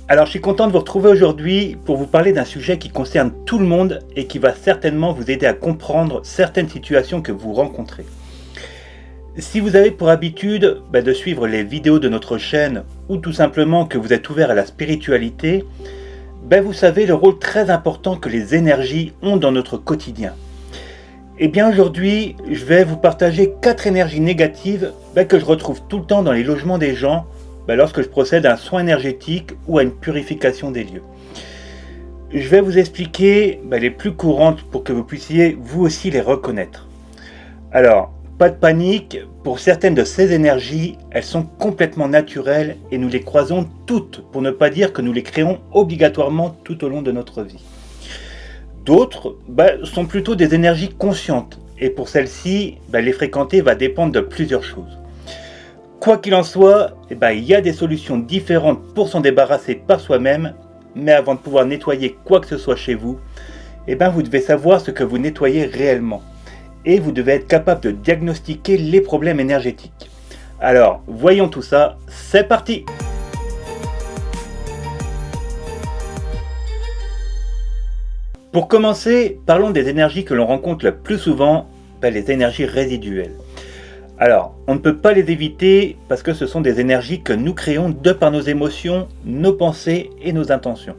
Alors je suis content de vous retrouver aujourd'hui pour vous parler d'un sujet qui concerne tout le monde et qui va certainement vous aider à comprendre certaines situations que vous rencontrez. Si vous avez pour habitude de suivre les vidéos de notre chaîne ou tout simplement que vous êtes ouvert à la spiritualité, vous savez le rôle très important que les énergies ont dans notre quotidien. Et bien aujourd'hui, je vais vous partager 4 énergies négatives que je retrouve tout le temps dans les logements des gens lorsque je procède à un soin énergétique ou à une purification des lieux. Je vais vous expliquer les plus courantes pour que vous puissiez vous aussi les reconnaître. Alors, pas de panique, pour certaines de ces énergies, elles sont complètement naturelles et nous les croisons toutes, pour ne pas dire que nous les créons obligatoirement tout au long de notre vie. D'autres sont plutôt des énergies conscientes et pour celles-ci, les fréquenter va dépendre de plusieurs choses. Quoi qu'il en soit, il y a des solutions différentes pour s'en débarrasser par soi-même, mais avant de pouvoir nettoyer quoi que ce soit chez vous, vous devez savoir ce que vous nettoyez réellement. Et vous devez être capable de diagnostiquer les problèmes énergétiques. Alors, voyons tout ça, c'est parti! Pour commencer, parlons des énergies que l'on rencontre le plus souvent, les énergies résiduelles. Alors, on ne peut pas les éviter parce que ce sont des énergies que nous créons de par nos émotions, nos pensées et nos intentions.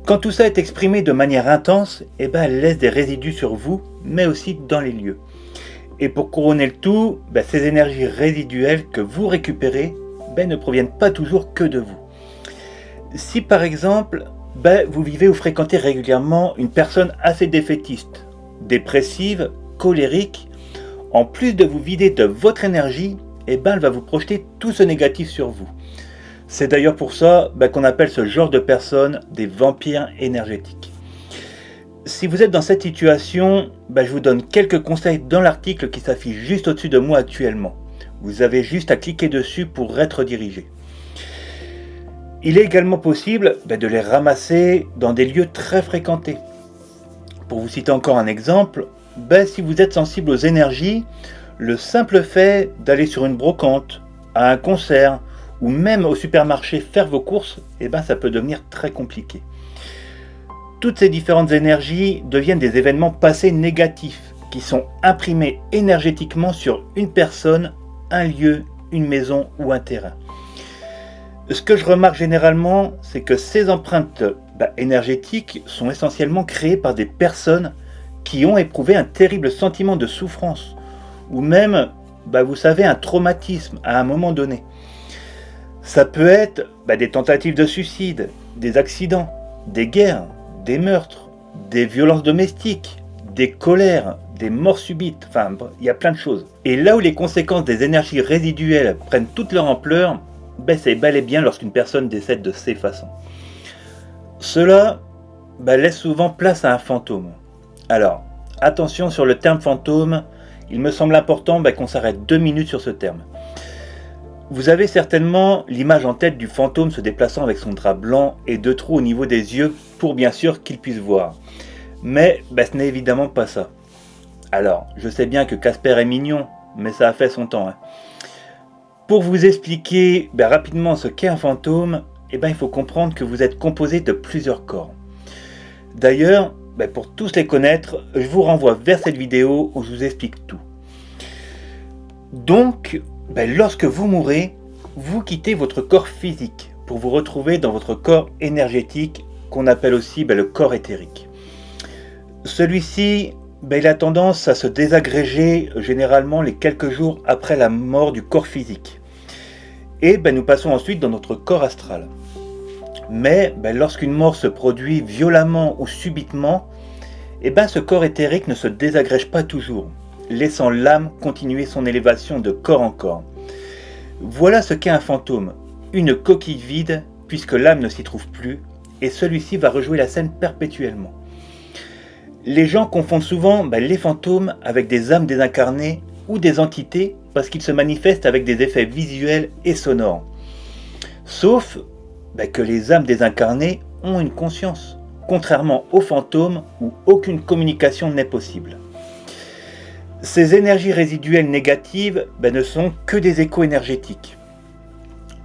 Quand tout ça est exprimé de manière intense, elle laisse des résidus sur vous, mais aussi dans les lieux. Et pour couronner le tout, ces énergies résiduelles que vous récupérez ne proviennent pas toujours que de vous. Si par exemple, vous vivez ou fréquentez régulièrement une personne assez défaitiste, dépressive, colérique, en plus de vous vider de votre énergie, elle va vous projeter tout ce négatif sur vous. C'est d'ailleurs pour ça qu'on appelle ce genre de personnes des vampires énergétiques. Si vous êtes dans cette situation, je vous donne quelques conseils dans l'article qui s'affiche juste au-dessus de moi actuellement. Vous avez juste à cliquer dessus pour être dirigé. Il est également possible de les ramasser dans des lieux très fréquentés. Pour vous citer encore un exemple, si vous êtes sensible aux énergies, le simple fait d'aller sur une brocante, à un concert, ou même au supermarché faire vos courses, ça peut devenir très compliqué. Toutes ces différentes énergies deviennent des événements passés négatifs qui sont imprimés énergétiquement sur une personne, un lieu, une maison ou un terrain. Ce que je remarque généralement, c'est que ces empreintes énergétiques sont essentiellement créées par des personnes qui ont éprouvé un terrible sentiment de souffrance ou même, vous savez, un traumatisme à un moment donné. Ça peut être des tentatives de suicide, des accidents, des guerres, des meurtres, des violences domestiques, des colères, des morts subites, il y a plein de choses. Et là où les conséquences des énergies résiduelles prennent toute leur ampleur, c'est bel et bien lorsqu'une personne décède de ces façons. Cela laisse souvent place à un fantôme. Alors, attention sur le terme fantôme, il me semble important qu'on s'arrête 2 minutes sur ce terme. Vous avez certainement l'image en tête du fantôme se déplaçant avec son drap blanc et 2 trous au niveau des yeux pour bien sûr qu'il puisse voir. Mais ce n'est évidemment pas ça. Alors, je sais bien que Casper est mignon, mais ça a fait son temps. Pour vous expliquer rapidement ce qu'est un fantôme, il faut comprendre que vous êtes composé de plusieurs corps. D'ailleurs, pour tous les connaître, je vous renvoie vers cette vidéo où je vous explique tout. Donc, lorsque vous mourrez, vous quittez votre corps physique pour vous retrouver dans votre corps énergétique qu'on appelle aussi le corps éthérique. Celui-ci, il a tendance à se désagréger généralement les quelques jours après la mort du corps physique. Et nous passons ensuite dans notre corps astral. Mais lorsqu'une mort se produit violemment ou subitement, ce corps éthérique ne se désagrège pas toujours, laissant l'âme continuer son élévation de corps en corps. Voilà ce qu'est un fantôme, une coquille vide puisque l'âme ne s'y trouve plus, et celui-ci va rejouer la scène perpétuellement. Les gens confondent souvent les fantômes avec des âmes désincarnées ou des entités parce qu'ils se manifestent avec des effets visuels et sonores. Sauf que les âmes désincarnées ont une conscience, contrairement aux fantômes où aucune communication n'est possible. Ces énergies résiduelles négatives ne sont que des échos énergétiques.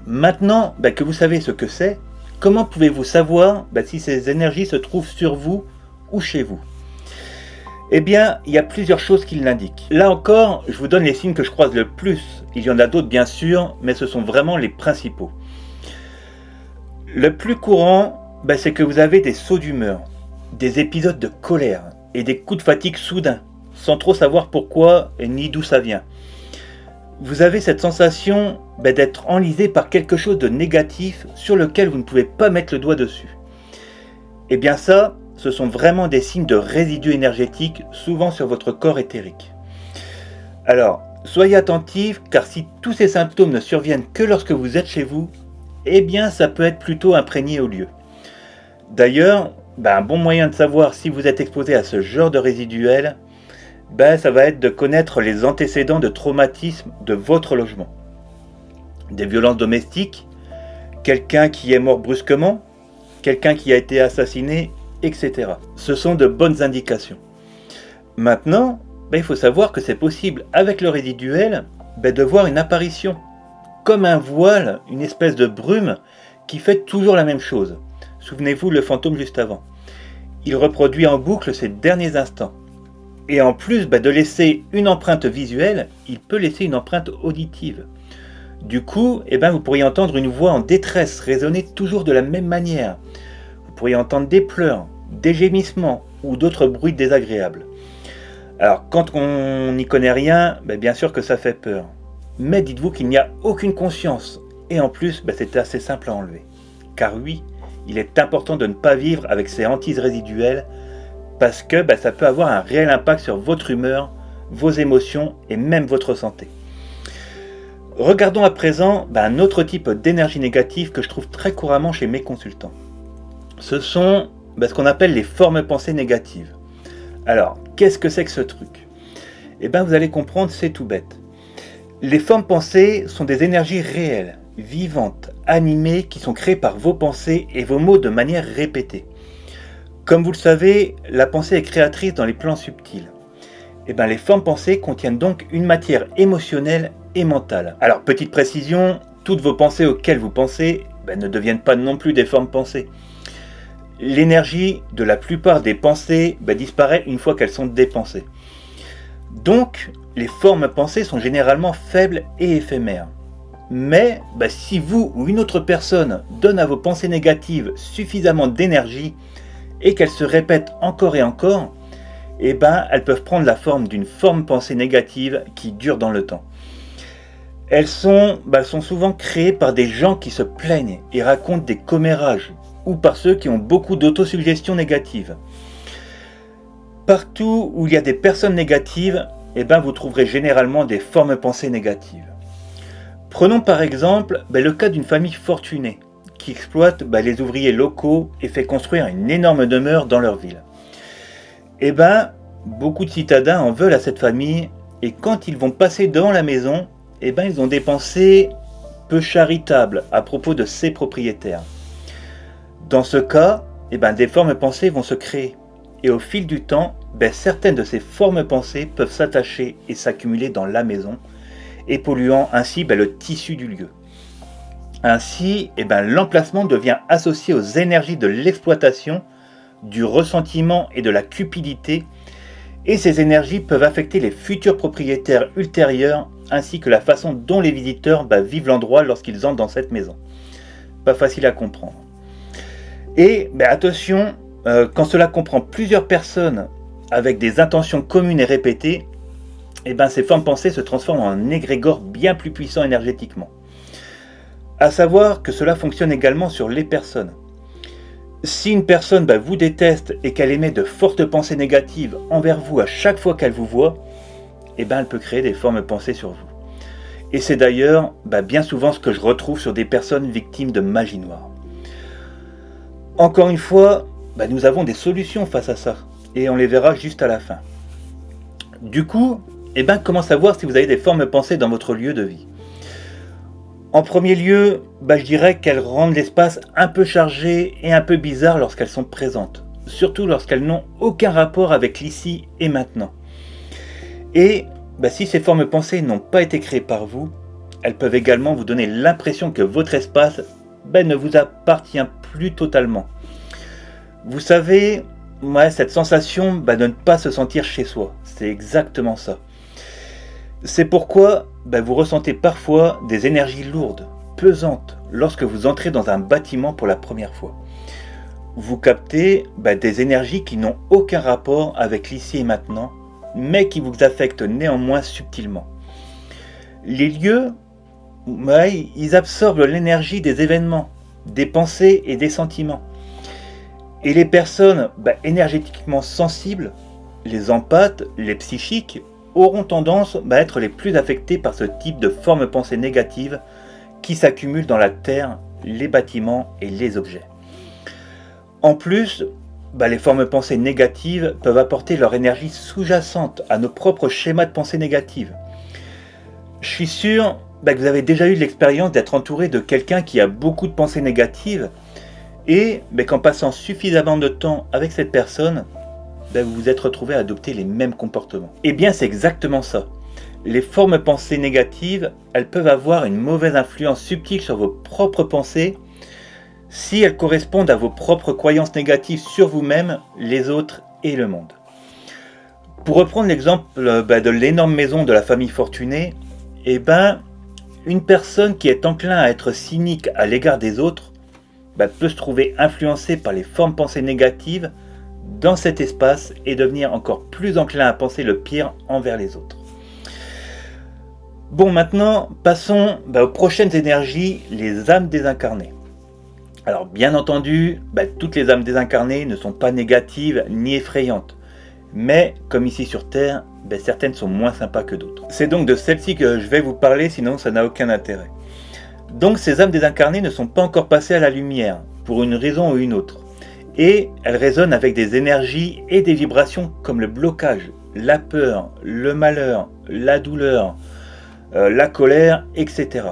Maintenant que vous savez ce que c'est, Comment pouvez-vous savoir si ces énergies se trouvent sur vous ou chez vous? Eh bien, il y a plusieurs choses qui l'indiquent. Là encore, je vous donne les signes que je croise le plus. Il y en a d'autres bien sûr, mais ce sont vraiment les principaux. Le plus courant, c'est que vous avez des sauts d'humeur, des épisodes de colère et des coups de fatigue soudains, sans trop savoir pourquoi ni d'où ça vient. Vous avez cette sensation d'être enlisé par quelque chose de négatif sur lequel vous ne pouvez pas mettre le doigt dessus. Eh bien ça, ce sont vraiment des signes de résidus énergétiques, souvent sur votre corps éthérique. Alors, soyez attentifs, car si tous ces symptômes ne surviennent que lorsque vous êtes chez vous, eh bien ça peut être plutôt imprégné au lieu. D'ailleurs, un bon moyen de savoir si vous êtes exposé à ce genre de résiduel, ça va être de connaître les antécédents de traumatisme de votre logement. Des violences domestiques, quelqu'un qui est mort brusquement, quelqu'un qui a été assassiné, etc. Ce sont de bonnes indications. Maintenant, il faut savoir que c'est possible avec le résiduel de voir une apparition, comme un voile, une espèce de brume qui fait toujours la même chose. Souvenez-vous le fantôme juste avant. Il reproduit en boucle ces derniers instants. Et en plus de laisser une empreinte visuelle, il peut laisser une empreinte auditive. Du coup, vous pourriez entendre une voix en détresse résonner toujours de la même manière. Vous pourriez entendre des pleurs, des gémissements ou d'autres bruits désagréables. Alors, quand on n'y connaît rien, bien sûr que ça fait peur. Mais dites-vous qu'il n'y a aucune conscience. Et en plus, c'est assez simple à enlever. Car oui, il est important de ne pas vivre avec ces hantises résiduelles parce que ça peut avoir un réel impact sur votre humeur, vos émotions et même votre santé. Regardons à présent un autre type d'énergie négative que je trouve très couramment chez mes consultants. Ce sont ce qu'on appelle les formes pensées négatives. Alors, qu'est-ce que c'est que ce truc? Vous allez comprendre, c'est tout bête. Les formes pensées sont des énergies réelles, vivantes, animées, qui sont créées par vos pensées et vos mots de manière répétée. Comme vous le savez, la pensée est créatrice dans les plans subtils. Les formes pensées contiennent donc une matière émotionnelle et mentale. Alors, petite précision, toutes vos pensées auxquelles vous pensez ne deviennent pas non plus des formes pensées. L'énergie de la plupart des pensées disparaît une fois qu'elles sont dépensées. Donc, les formes pensées sont généralement faibles et éphémères. Mais si vous ou une autre personne donne à vos pensées négatives suffisamment d'énergie et qu'elles se répètent encore et encore, elles peuvent prendre la forme d'une forme pensée négative qui dure dans le temps. Elles sont souvent créées par des gens qui se plaignent et racontent des commérages, ou par ceux qui ont beaucoup d'autosuggestion négative. Partout où il y a des personnes négatives, vous trouverez généralement des formes pensées négatives. Prenons par exemple le cas d'une famille fortunée qui exploite les ouvriers locaux et fait construire une énorme demeure dans leur ville. Beaucoup de citadins en veulent à cette famille et quand ils vont passer devant la maison, ils ont des pensées peu charitables à propos de ses propriétaires. Dans ce cas, des formes pensées vont se créer et au fil du temps, certaines de ces formes pensées peuvent s'attacher et s'accumuler dans la maison et polluant ainsi le tissu du lieu. Ainsi, l'emplacement devient associé aux énergies de l'exploitation, du ressentiment et de la cupidité, et ces énergies peuvent affecter les futurs propriétaires ultérieurs ainsi que la façon dont les visiteurs vivent l'endroit lorsqu'ils entrent dans cette maison. Pas facile à comprendre. Et attention, quand cela comprend plusieurs personnes avec des intentions communes et répétées, ces formes pensées se transforment en égrégores bien plus puissants énergétiquement. À savoir que cela fonctionne également sur les personnes. Si une personne vous déteste et qu'elle émet de fortes pensées négatives envers vous à chaque fois qu'elle vous voit, elle peut créer des formes pensées sur vous. Et c'est d'ailleurs bien souvent ce que je retrouve sur des personnes victimes de magie noire. Encore une fois, nous avons des solutions face à ça, et on les verra juste à la fin. Du coup, comment savoir si vous avez des formes pensées dans votre lieu de vie? En premier lieu, je dirais qu'elles rendent l'espace un peu chargé et un peu bizarre lorsqu'elles sont présentes, surtout lorsqu'elles n'ont aucun rapport avec l'ici et maintenant. Et si ces formes pensées n'ont pas été créées par vous, elles peuvent également vous donner l'impression que votre espace ne vous appartient plus totalement. Vous savez, cette sensation de ne pas se sentir chez soi, c'est exactement ça. C'est pourquoi vous ressentez parfois des énergies lourdes, pesantes, lorsque vous entrez dans un bâtiment pour la première fois. Vous captez des énergies qui n'ont aucun rapport avec l'ici et maintenant, mais qui vous affectent néanmoins subtilement. Les lieux, ils absorbent l'énergie des événements, des pensées et des sentiments. Et les personnes énergétiquement sensibles, les empathes, les psychiques, auront tendance à être les plus affectés par ce type de formes pensées négatives qui s'accumulent dans la terre, les bâtiments et les objets. En plus, les formes pensées négatives peuvent apporter leur énergie sous-jacente à nos propres schémas de pensée négatives. Je suis sûr que vous avez déjà eu l'expérience d'être entouré de quelqu'un qui a beaucoup de pensées négatives et qu'en passant suffisamment de temps avec cette personne, vous vous êtes retrouvé à adopter les mêmes comportements. Eh bien, c'est exactement ça. Les formes pensées négatives, elles peuvent avoir une mauvaise influence subtile sur vos propres pensées si elles correspondent à vos propres croyances négatives sur vous-même, les autres et le monde. Pour reprendre l'exemple de l'énorme maison de la famille Fortuné, une personne qui est enclin à être cynique à l'égard des autres peut se trouver influencée par les formes pensées négatives dans cet espace et devenir encore plus enclin à penser le pire envers les autres. Bon, maintenant, passons aux prochaines énergies, les âmes désincarnées. Alors, bien entendu, toutes les âmes désincarnées ne sont pas négatives ni effrayantes. Mais, comme ici sur Terre, certaines sont moins sympas que d'autres. C'est donc de celles-ci que je vais vous parler, sinon ça n'a aucun intérêt. Donc, ces âmes désincarnées ne sont pas encore passées à la lumière, pour une raison ou une autre. Et elles résonnent avec des énergies et des vibrations comme le blocage, la peur, le malheur, la douleur, la colère, etc.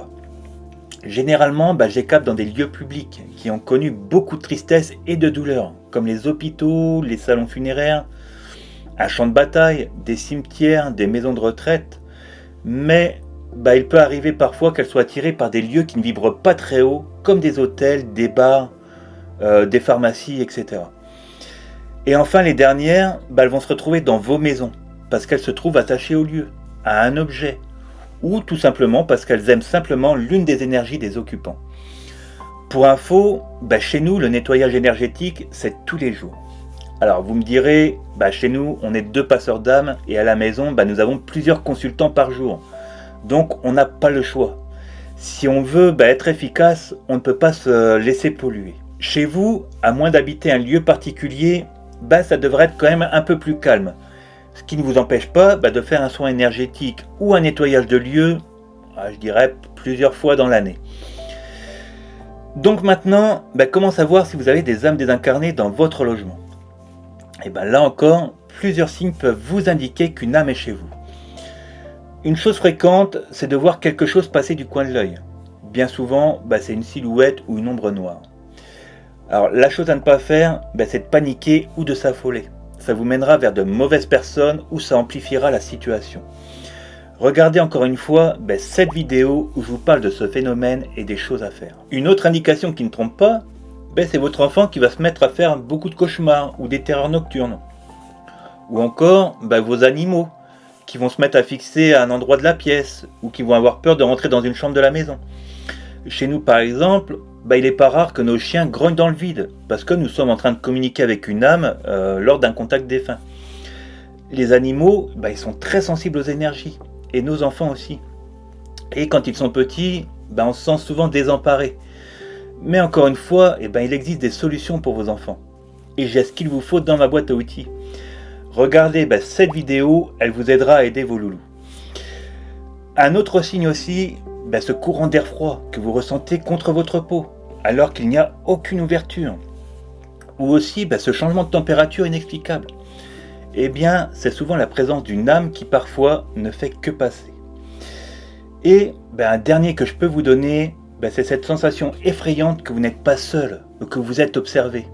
Généralement, je les capte dans des lieux publics qui ont connu beaucoup de tristesse et de douleur, comme les hôpitaux, les salons funéraires, un champ de bataille, des cimetières, des maisons de retraite. Mais il peut arriver parfois qu'elles soient attirées par des lieux qui ne vibrent pas très haut, comme des hôtels, des bars, des pharmacies, etc. Et enfin, les dernières, elles vont se retrouver dans vos maisons, parce qu'elles se trouvent attachées au lieu, à un objet, ou tout simplement parce qu'elles aiment simplement l'une des énergies des occupants. Pour info, chez nous, le nettoyage énergétique, c'est tous les jours. Alors vous me direz, chez nous, on est 2 passeurs d'âme, et à la maison, nous avons plusieurs consultants par jour. Donc on n'a pas le choix. Si on veut être efficace, on ne peut pas se laisser polluer. Chez vous, à moins d'habiter un lieu particulier, ça devrait être quand même un peu plus calme. Ce qui ne vous empêche pas de faire un soin énergétique ou un nettoyage de lieu, je dirais plusieurs fois dans l'année. Donc maintenant, comment savoir si vous avez des âmes désincarnées dans votre logement? Et là encore, plusieurs signes peuvent vous indiquer qu'une âme est chez vous. Une chose fréquente, c'est de voir quelque chose passer du coin de l'œil. Bien souvent, c'est une silhouette ou une ombre noire. Alors la chose à ne pas faire, c'est de paniquer ou de s'affoler. Ça vous mènera vers de mauvaises personnes ou ça amplifiera la situation. Regardez encore une fois cette vidéo où je vous parle de ce phénomène et des choses à faire. Une autre indication qui ne trompe pas, c'est votre enfant qui va se mettre à faire beaucoup de cauchemars ou des terreurs nocturnes. Ou encore vos animaux qui vont se mettre à fixer à un endroit de la pièce ou qui vont avoir peur de rentrer dans une chambre de la maison. Chez nous par exemple, il n'est pas rare que nos chiens grognent dans le vide, parce que nous sommes en train de communiquer avec une âme lors d'un contact défunt. Les animaux, ils sont très sensibles aux énergies, et nos enfants aussi. Et quand ils sont petits, on se sent souvent désemparés. Mais encore une fois, il existe des solutions pour vos enfants. Et j'ai ce qu'il vous faut dans ma boîte à outils. Regardez cette vidéo, elle vous aidera à aider vos loulous. Un autre signe aussi, ce courant d'air froid que vous ressentez contre votre peau, alors qu'il n'y a aucune ouverture. Ou aussi ce changement de température inexplicable. C'est souvent la présence d'une âme qui parfois ne fait que passer. Et un dernier que je peux vous donner, c'est cette sensation effrayante que vous n'êtes pas seul, ou que vous êtes observé.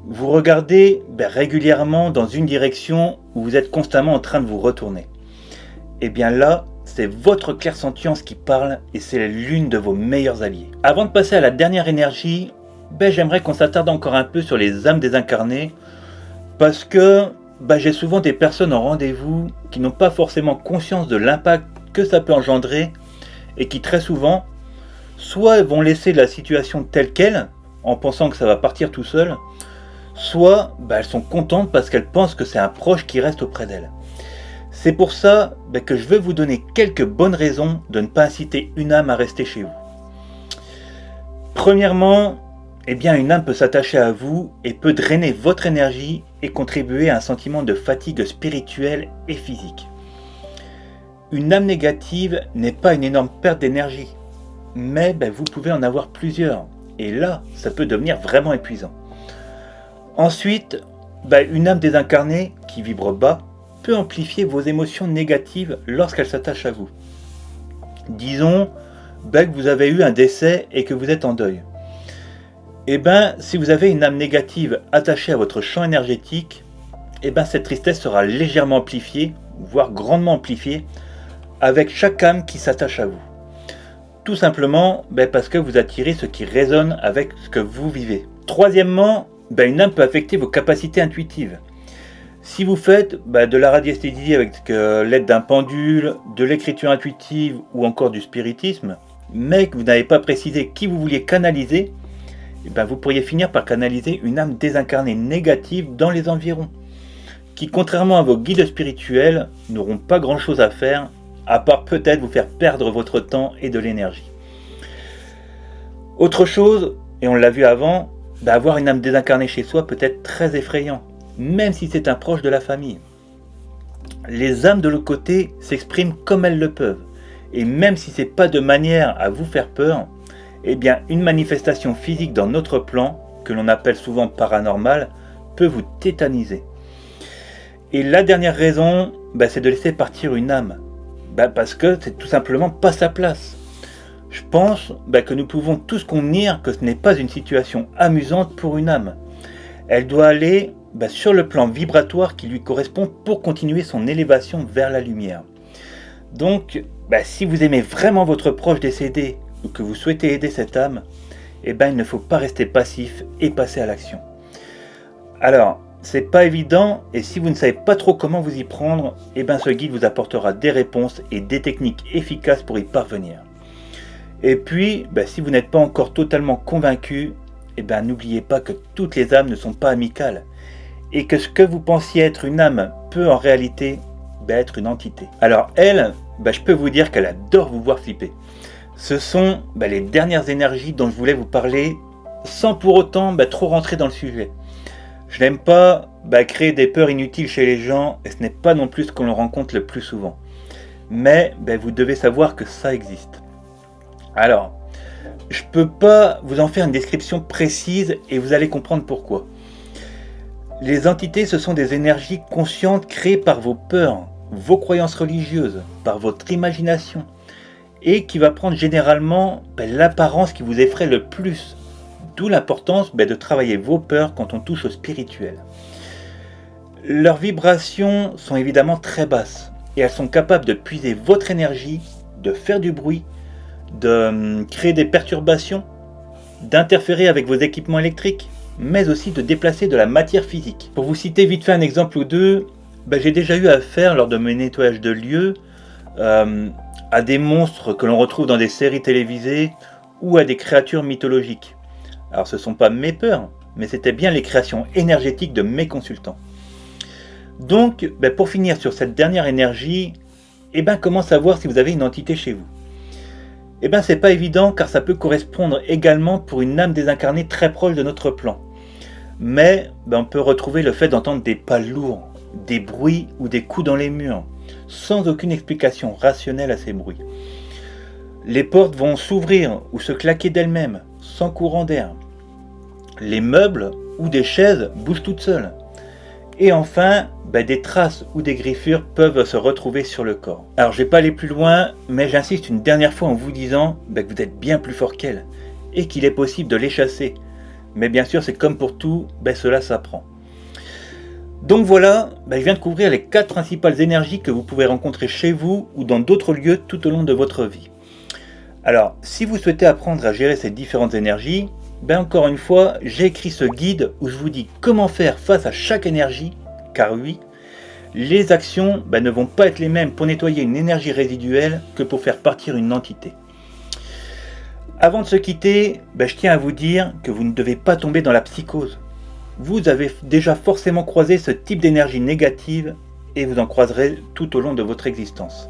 Vous regardez régulièrement dans une direction où vous êtes constamment en train de vous retourner. Là, c'est votre clairsentience qui parle et c'est l'une de vos meilleurs alliés. Avant de passer à la dernière énergie, j'aimerais qu'on s'attarde encore un peu sur les âmes désincarnées parce que j'ai souvent des personnes en rendez-vous qui n'ont pas forcément conscience de l'impact que ça peut engendrer et qui très souvent soit vont laisser la situation telle qu'elle en pensant que ça va partir tout seul, soit elles sont contentes parce qu'elles pensent que c'est un proche qui reste auprès d'elles. C'est pour ça que je veux vous donner quelques bonnes raisons de ne pas inciter une âme à rester chez vous. Premièrement, une âme peut s'attacher à vous et peut drainer votre énergie et contribuer à un sentiment de fatigue spirituelle et physique. Une âme négative n'est pas une énorme perte d'énergie, mais vous pouvez en avoir plusieurs, et là, ça peut devenir vraiment épuisant. Ensuite, une âme désincarnée qui vibre bas peut amplifier vos émotions négatives lorsqu'elle s'attache à vous. Disons que vous avez eu un décès et que vous êtes en deuil. Si vous avez une âme négative attachée à votre champ énergétique, cette tristesse sera légèrement amplifiée, voire grandement amplifiée, avec chaque âme qui s'attache à vous. Tout simplement parce que vous attirez ce qui résonne avec ce que vous vivez. Troisièmement, une âme peut affecter vos capacités intuitives. Si vous faites de la radiesthésie avec l'aide d'un pendule, de l'écriture intuitive ou encore du spiritisme, mais que vous n'avez pas précisé qui vous vouliez canaliser, vous pourriez finir par canaliser une âme désincarnée négative dans les environs, qui contrairement à vos guides spirituels, n'auront pas grand chose à faire, à part peut-être vous faire perdre votre temps et de l'énergie. Autre chose, et on l'a vu avant, avoir une âme désincarnée chez soi peut être très effrayant, même si c'est un proche de la famille. Les âmes de l'autre côté s'expriment comme elles le peuvent, et même si c'est pas de manière à vous faire peur, une manifestation physique dans notre plan, que l'on appelle souvent paranormal, peut vous tétaniser. Et la dernière raison, c'est de laisser partir une âme, parce que c'est tout simplement pas sa place. Je pense que nous pouvons tous convenir que ce n'est pas une situation amusante pour une âme. Elle doit aller sur le plan vibratoire qui lui correspond pour continuer son élévation vers la lumière. Donc, si vous aimez vraiment votre proche décédé ou que vous souhaitez aider cette âme, il ne faut pas rester passif et passer à l'action. Alors, c'est pas évident et si vous ne savez pas trop comment vous y prendre, ce guide vous apportera des réponses et des techniques efficaces pour y parvenir. Et puis, si vous n'êtes pas encore totalement convaincu, n'oubliez pas que toutes les âmes ne sont pas amicales et que ce que vous pensiez être une âme peut en réalité être une entité. Alors elle, je peux vous dire qu'elle adore vous voir flipper. Ce sont les dernières énergies dont je voulais vous parler sans pour autant trop rentrer dans le sujet. Je n'aime pas créer des peurs inutiles chez les gens et ce n'est pas non plus ce qu'on rencontre le plus souvent. Mais vous devez savoir que ça existe. Alors, je peux pas vous en faire une description précise et vous allez comprendre pourquoi. Les entités, ce sont des énergies conscientes créées par vos peurs, vos croyances religieuses, par votre imagination et qui va prendre généralement l'apparence qui vous effraie le plus. D'où l'importance de travailler vos peurs quand on touche au spirituel. Leurs vibrations sont évidemment très basses et elles sont capables de puiser votre énergie, de faire du bruit, de créer des perturbations, d'interférer avec vos équipements électriques, mais aussi de déplacer de la matière physique. Pour vous citer vite fait un exemple ou deux, j'ai déjà eu affaire lors de mes nettoyages de lieux à des monstres que l'on retrouve dans des séries télévisées ou à des créatures mythologiques. Alors ce ne sont pas mes peurs, mais c'était bien les créations énergétiques de mes consultants. Donc, pour finir sur cette dernière énergie, comment savoir si vous avez une entité chez vous ? C'est pas évident car ça peut correspondre également pour une âme désincarnée très proche de notre plan. Mais on peut retrouver le fait d'entendre des pas lourds, des bruits ou des coups dans les murs, sans aucune explication rationnelle à ces bruits. Les portes vont s'ouvrir ou se claquer d'elles-mêmes, sans courant d'air. Les meubles ou des chaises bougent toutes seules. Et enfin, des traces ou des griffures peuvent se retrouver sur le corps. Alors je vais pas aller plus loin, mais j'insiste une dernière fois en vous disant que vous êtes bien plus fort qu'elles et qu'il est possible de les chasser. Mais bien sûr, c'est comme pour tout, cela s'apprend. Donc voilà, je viens de couvrir les 4 principales énergies que vous pouvez rencontrer chez vous ou dans d'autres lieux tout au long de votre vie. Alors, si vous souhaitez apprendre à gérer ces différentes énergies, encore une fois, j'ai écrit ce guide où je vous dis comment faire face à chaque énergie, car oui, les actions ne vont pas être les mêmes pour nettoyer une énergie résiduelle que pour faire partir une entité. Avant de se quitter, je tiens à vous dire que vous ne devez pas tomber dans la psychose. Vous avez déjà forcément croisé ce type d'énergie négative et vous en croiserez tout au long de votre existence.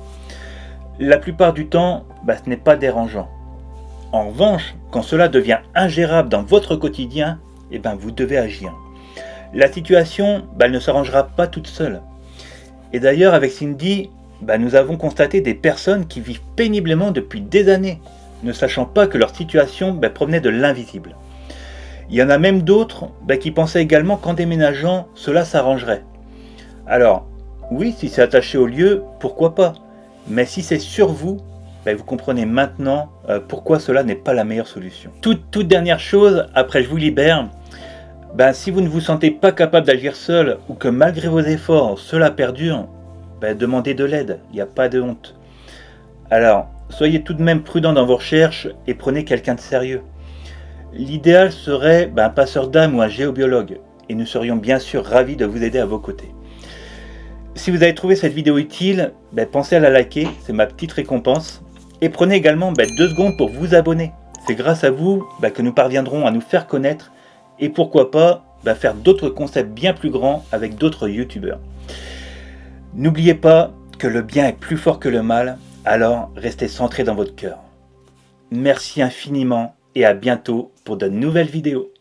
La plupart du temps, ce n'est pas dérangeant. En revanche, quand cela devient ingérable dans votre quotidien, vous devez agir. La situation elle ne s'arrangera pas toute seule. Et d'ailleurs, avec Cindy, nous avons constaté des personnes qui vivent péniblement depuis des années, ne sachant pas que leur situation provenait de l'invisible. Il y en a même d'autres qui pensaient également qu'en déménageant, cela s'arrangerait. Alors, oui, si c'est attaché au lieu, pourquoi pas. Mais si c'est sur vous, vous comprenez maintenant pourquoi cela n'est pas la meilleure solution. Toute dernière chose, après je vous libère, si vous ne vous sentez pas capable d'agir seul ou que malgré vos efforts, cela perdure, demandez de l'aide, il n'y a pas de honte. Alors, soyez tout de même prudent dans vos recherches et prenez quelqu'un de sérieux. L'idéal serait un passeur d'âme ou un géobiologue, et nous serions bien sûr ravis de vous aider à vos côtés. Si vous avez trouvé cette vidéo utile, pensez à la liker, c'est ma petite récompense, et prenez également 2 secondes pour vous abonner. C'est grâce à vous que nous parviendrons à nous faire connaître, et pourquoi pas faire d'autres concepts bien plus grands avec d'autres youtubeurs. N'oubliez pas que le bien est plus fort que le mal, alors restez centré dans votre cœur. Merci infiniment et à bientôt pour de nouvelles vidéos.